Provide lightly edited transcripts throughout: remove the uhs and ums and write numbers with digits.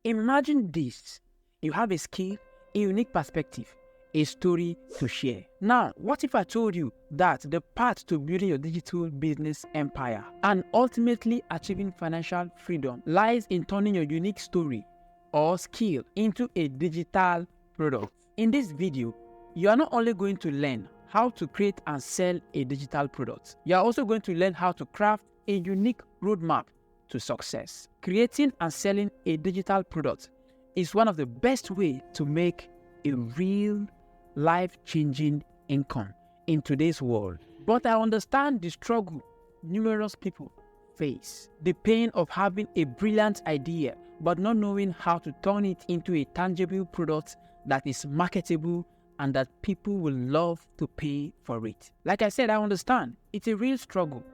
Imagine this. You have a skill, a unique perspective, a story to share. Now, what if I told you that the path to building your digital business empire and ultimately achieving financial freedom lies in turning your unique story or skill into a digital product? In this video, you are not only going to learn how to create and sell a digital product, you are also going to learn how to craft a unique roadmap to success. Creating and selling a digital product is one of the best ways to make a real life-changing income in today's world. But I understand the struggle numerous people face. The pain of having a brilliant idea but not knowing how to turn it into a tangible product that is marketable and that people will love to pay for it. Like I said, I understand. It's a real struggle.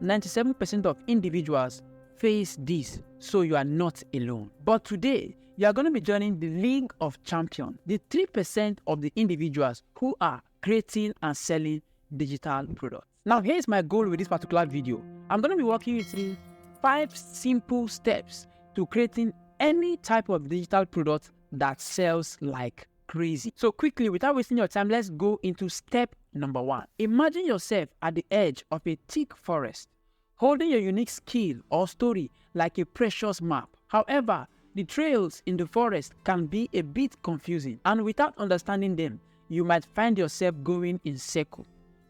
97% of individuals face this, so you are not alone. But today, you are going to be joining the League of Champions, the 3% of the individuals who are creating and selling digital products. Now, here's my goal with this particular video. I'm going to be walking you through 5 simple steps to creating any type of digital product that sells like crazy. So quickly, without wasting your time, let's go into step number 1. Imagine yourself at the edge of a thick forest, holding your unique skill or story like a precious map. However, the trails in the forest can be a bit confusing, and without understanding them, you might find yourself going in circle,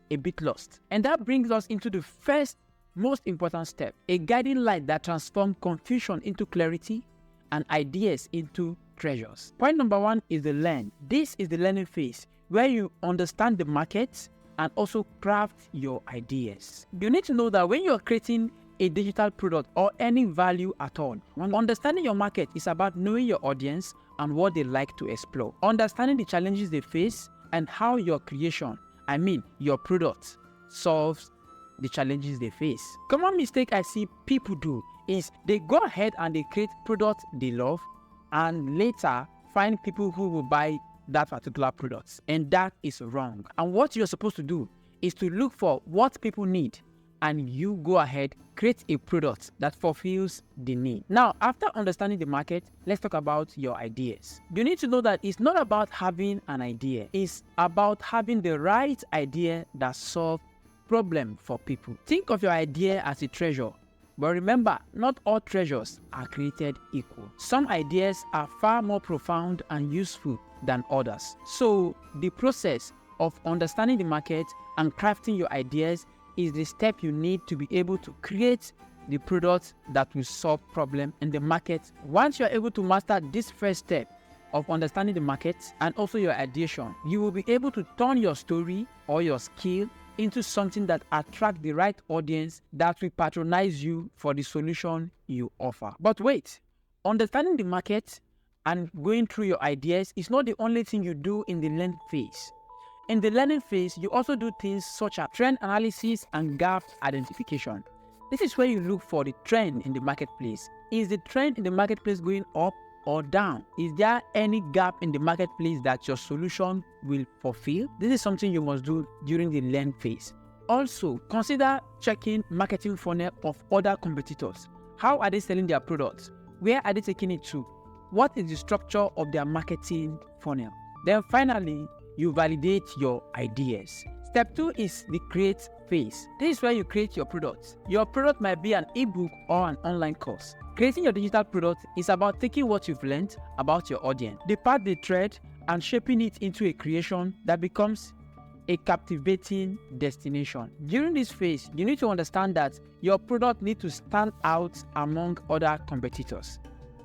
a bit lost. And that brings us into the first most important step, a guiding light that transforms confusion into clarity and ideas into treasures. Point number 1 is the learn. This is the learning phase where you understand the market and also craft your ideas. You need to know that when you're creating a digital product or any value at all, understanding your market is about knowing your audience and what they like to explore, understanding the challenges they face and how your creation, your product, solves the challenges they face. Common mistake I see people do is they go ahead and they create products they love and later find people who will buy that particular product, and that is wrong. And what you're supposed to do is to look for what people need and you go ahead, create a product that fulfills the need. Now, after understanding the market, let's talk about your ideas. You need to know that it's not about having an idea, it's about having the right idea that solves problem for people. Think of your idea as a treasure. But remember, not all treasures are created equal. Some ideas are far more profound and useful than others. So the process of understanding the market and crafting your ideas is the step you need to be able to create the product that will solve problem in the market. Once you are able to master this first step of understanding the market and also your ideation, you will be able to turn your story or your skill into something that attracts the right audience that will patronize you for the solution you offer. But wait, understanding the market and going through your ideas is not the only thing you do in the learning phase. In the learning phase, you also do things such as trend analysis and gap identification. This is where you look for the trend in the marketplace. Is the trend in the marketplace going up or down? Is there any gap in the marketplace that your solution will fulfill? This is something you must do during the learn phase. Also, consider checking marketing funnel of other competitors. How are they selling their products? Where are they taking it to? What is the structure of their marketing funnel? Then finally, you validate your ideas. Step 2 is the create phase. This is where you create your product. Your product might be an ebook or an online course. Creating your digital product is about taking what you've learned about your audience, the path they tread, and shaping it into a creation that becomes a captivating destination. During this phase, you need to understand that your product needs to stand out among other competitors.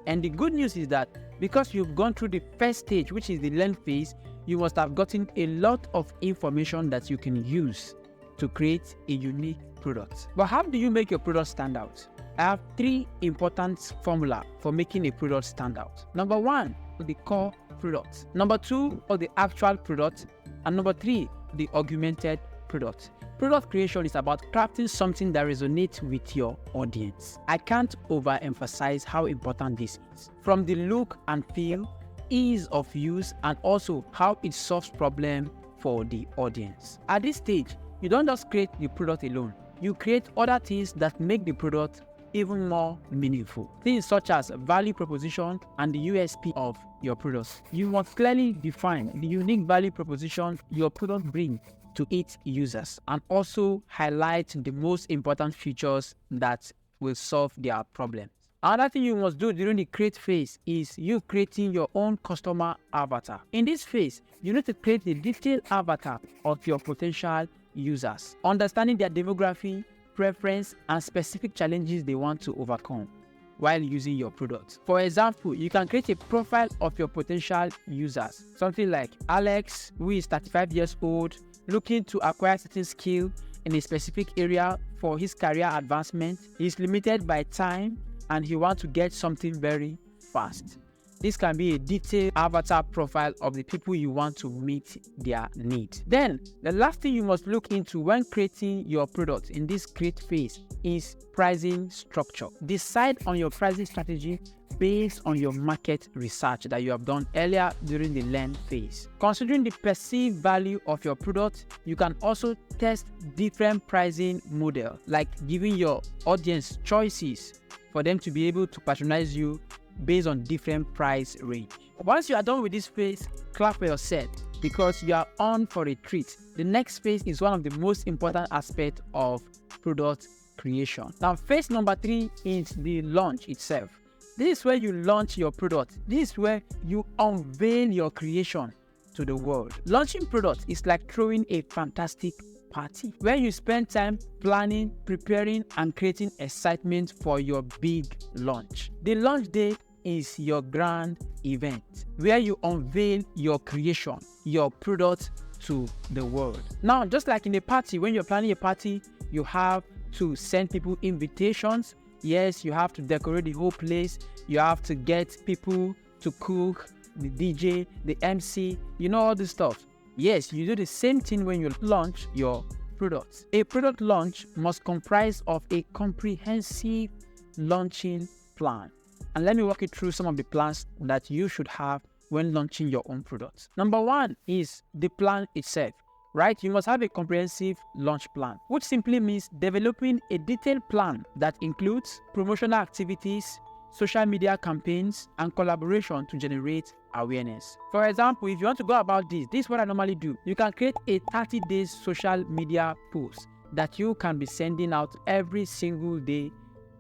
And the good news is that because you've gone through the first stage, which is the learn phase, you must have gotten a lot of information that you can use to create a unique product. But how do you make your product stand out? I have 3 important formulas for making a product stand out. Number 1, the core product. Number 2, or the actual product. And number 3, the augmented product. Product creation is about crafting something that resonates with your audience. I can't overemphasize how important this is. From the look and feel, ease of use, and also how it solves problems for the audience. At this stage, you don't just create the product alone. You create other things that make the product even more meaningful. Things such as value proposition and the USP of your product. You must clearly define the unique value proposition your product brings to its users and also highlight the most important features that will solve their problems. Another thing you must do during the create phase is you creating your own customer avatar. In this phase, you need to create the detailed avatar of your potential users, understanding their demography, preference, and specific challenges they want to overcome while using your product. For example, you can create a profile of your potential users, something like Alex, who is 35 years old, looking to acquire certain skill in a specific area for his career advancement. He's limited by time and he wants to get something very fast. This can be a detailed avatar profile of the people you want to meet their needs. Then, the last thing you must look into when creating your product in this create phase is pricing structure. Decide on your pricing strategy based on your market research that you have done earlier during the learn phase. Considering the perceived value of your product, you can also test different pricing models, like giving your audience choices for them to be able to patronize you based on different price range. Once you are done with this phase, clap for yourself because you are on for a treat. The next phase is one of the most important aspects of product creation. Now, phase number 3 is the launch itself. This is where you launch your product. This is where you unveil your creation to the world. Launching product is like throwing a fantastic party where you spend time planning, preparing, and creating excitement for your big launch. The launch day is your grand event where you unveil your creation, your product to the world. Now, just like in a party, when you're planning a party, you have to send people invitations. Yes, you have to decorate the whole place. You have to get people to cook, the DJ, the MC, all this stuff. Yes, you do the same thing when you launch your products. A product launch must comprise of a comprehensive launching plan. And let me walk you through some of the plans that you should have when launching your own products. Number 1 is the plan itself, right? You must have a comprehensive launch plan, which simply means developing a detailed plan that includes promotional activities, social media campaigns, and collaboration to generate awareness. For example, if you want to go about this is what I normally do. You can create a 30 days social media post that you can be sending out every single day,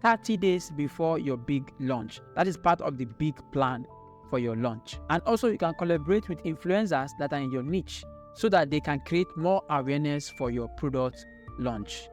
30 days before your big launch. That is part of the big plan for your launch. And also you can collaborate with influencers that are in your niche so that they can create more awareness for your product launch.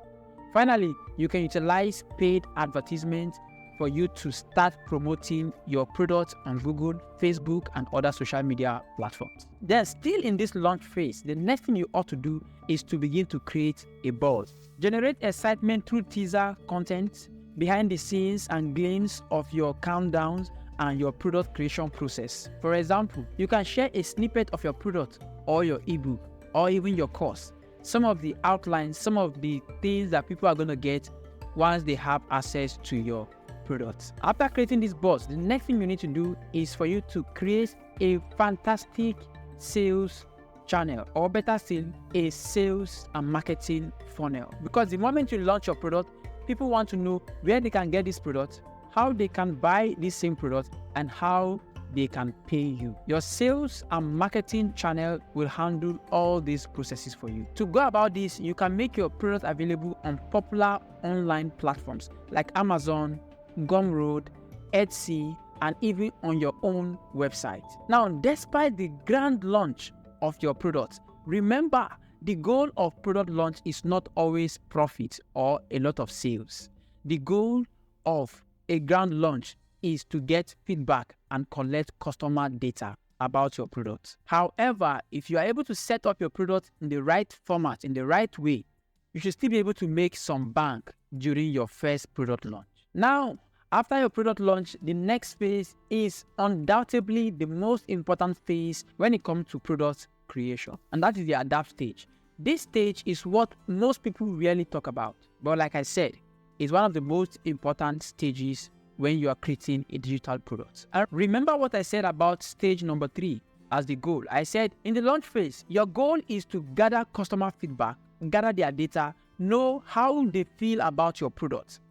Finally, you can utilize paid advertisements for you to start promoting your product on Google, Facebook, and other social media platforms. Then, still in this launch phase, the next thing you ought to do is to begin to create a buzz. Generate excitement through teaser content, behind the scenes, and glimpse of your countdowns and your product creation process. For example, you can share a snippet of your product or your ebook or even your course. Some of the outlines, some of the things that people are going to get once they have access to your products. After creating this buzz, the next thing you need to do is for you to create a fantastic sales channel, or better still, a sales and marketing funnel. Because the moment you launch your product, people want to know where they can get this product, how they can buy this same product, and how they can pay you. Your sales and marketing channel will handle all these processes for you. To go about this, you can make your product available on popular online platforms like Amazon, Gumroad, Etsy, and even on your own website. Now, despite the grand launch of your product, remember the goal of product launch is not always profit or a lot of sales. The goal of a grand launch is to get feedback and collect customer data about your product. However, if you are able to set up your product in the right format, in the right way, you should still be able to make some bank during your first product launch. Now, after your product launch, the next phase is undoubtedly the most important phase when it comes to product creation, and that is the adapt stage. This stage is what most people rarely talk about, but like I said, it's one of the most important stages when you are creating a digital product. And remember what I said about stage number 3 as the goal. I said in the launch phase, your goal is to gather customer feedback, gather their data, know how they feel about your product.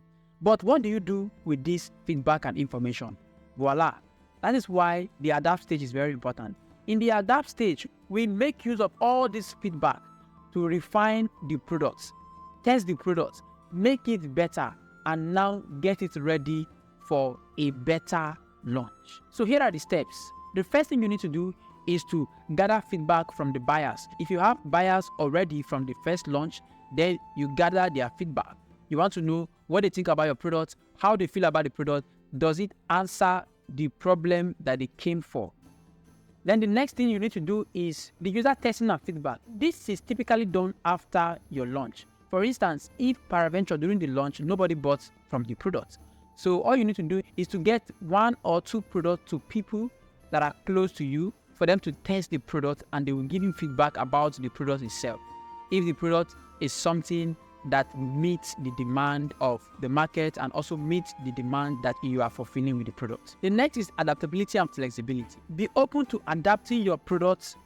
But what do you do with this feedback and information? Voila. That is why the adapt stage is very important. In the adapt stage, we make use of all this feedback to refine the products, test the products, make it better, and now get it ready for a better launch. So here are the steps. The first thing you need to do is to gather feedback from the buyers. If you have buyers already from the first launch, then you gather their feedback. You want to know what they think about your product, how they feel about the product, does it answer the problem that they came for? Then the next thing you need to do is the user testing and feedback. This is typically done after your launch. For instance, if peradventure during the launch, nobody bought from the product. So all you need to do is to get 1 or 2 products to people that are close to you for them to test the product, and they will give you feedback about the product itself. If the product is something that meets the demand of the market and also meets the demand that you are fulfilling with the product. The next is adaptability and flexibility. Be open to adapting your products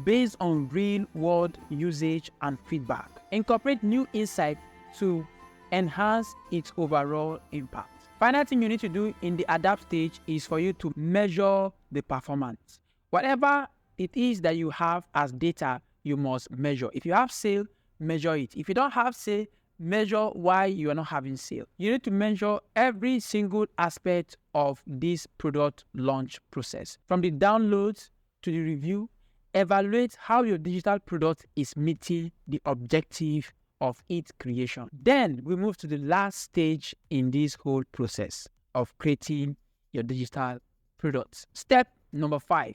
based on real-world usage and feedback. Incorporate new insight to enhance its overall impact. Final thing you need to do in the adapt stage is for you to measure the performance. Whatever it is that you have as data, you must measure. If you have sale, measure it. If you don't have sale, measure why you are not having sale. You need to measure every single aspect of this product launch process. From the downloads to the review, evaluate how your digital product is meeting the objective of its creation. Then we move to the last stage in this whole process of creating your digital products. Step number 5.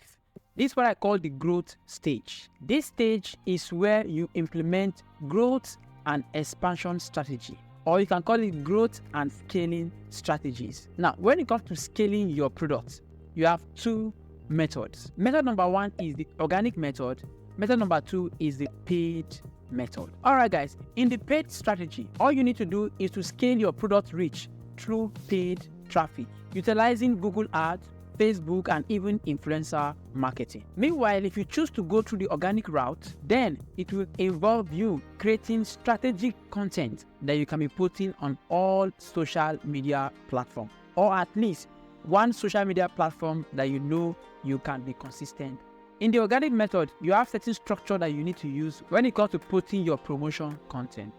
This is what I call the growth stage. This stage is where you implement growth and expansion strategy, or you can call it growth and scaling strategies. Now, when it comes to scaling your products, you have 2 methods. Method number 1 is the organic method. Method number 2 is the paid method. All right, guys, in the paid strategy, all you need to do is to scale your product reach through paid traffic, utilizing Google Ads, Facebook, and even influencer marketing. Meanwhile, if you choose to go through the organic route, then it will involve you creating strategic content that you can be putting on all social media platforms, or at least one social media platform that you know you can be consistent. In the organic method, you have certain structure that you need to use when it comes to putting your promotion content.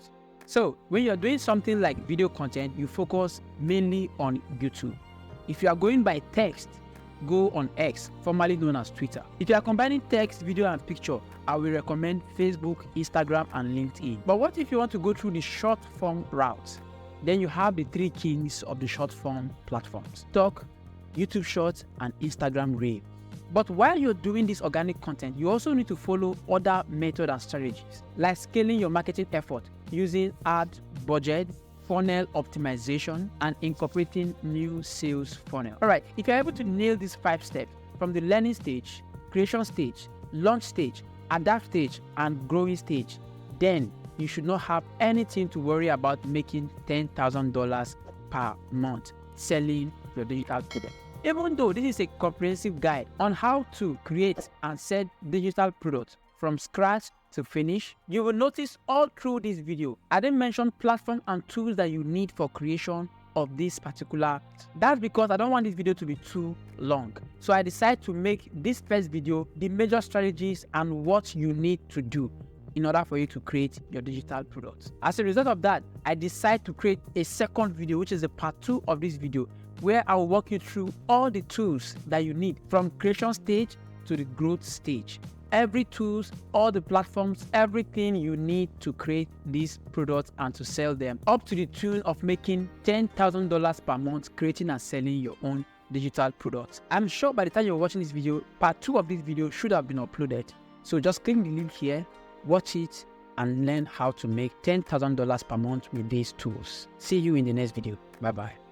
So when you're doing something like video content, you focus mainly on YouTube. If you are going by text, go on X, formerly known as Twitter. If you are combining text, video, and picture, I will recommend Facebook, Instagram, and LinkedIn. But what if you want to go through the short form route? Then you have the 3 kings of the short form platforms: TikTok, YouTube Shorts, and Instagram Reel. But while you're doing this organic content, you also need to follow other methods and strategies, like scaling your marketing effort using ad budget, funnel optimization, and incorporating new sales funnel. All right, if you're able to nail these 5 steps from the learning stage, creation stage, launch stage, adapt stage, and growing stage, then you should not have anything to worry about making $10,000 per month selling your digital product. Even though this is a comprehensive guide on how to create and sell digital products from scratch to finish, you will notice all through this video, I didn't mention platforms and tools that you need for creation of this particular. That's because I don't want this video to be too long. So I decided to make this first video the major strategies and what you need to do in order for you to create your digital products. As a result of that, I decided to create a second video, which is a part 2 of this video, where I will walk you through all the tools that you need from creation stage to the growth stage. Every tools, all the platforms, everything you need to create these products and to sell them, up to the tune of making $10,000 per month creating and selling your own digital products. I'm sure by the time you're watching this video, part 2 of this video should have been uploaded. So just click the link here, watch it, and learn how to make $10,000 per month with these tools. See you in the next video. Bye-bye.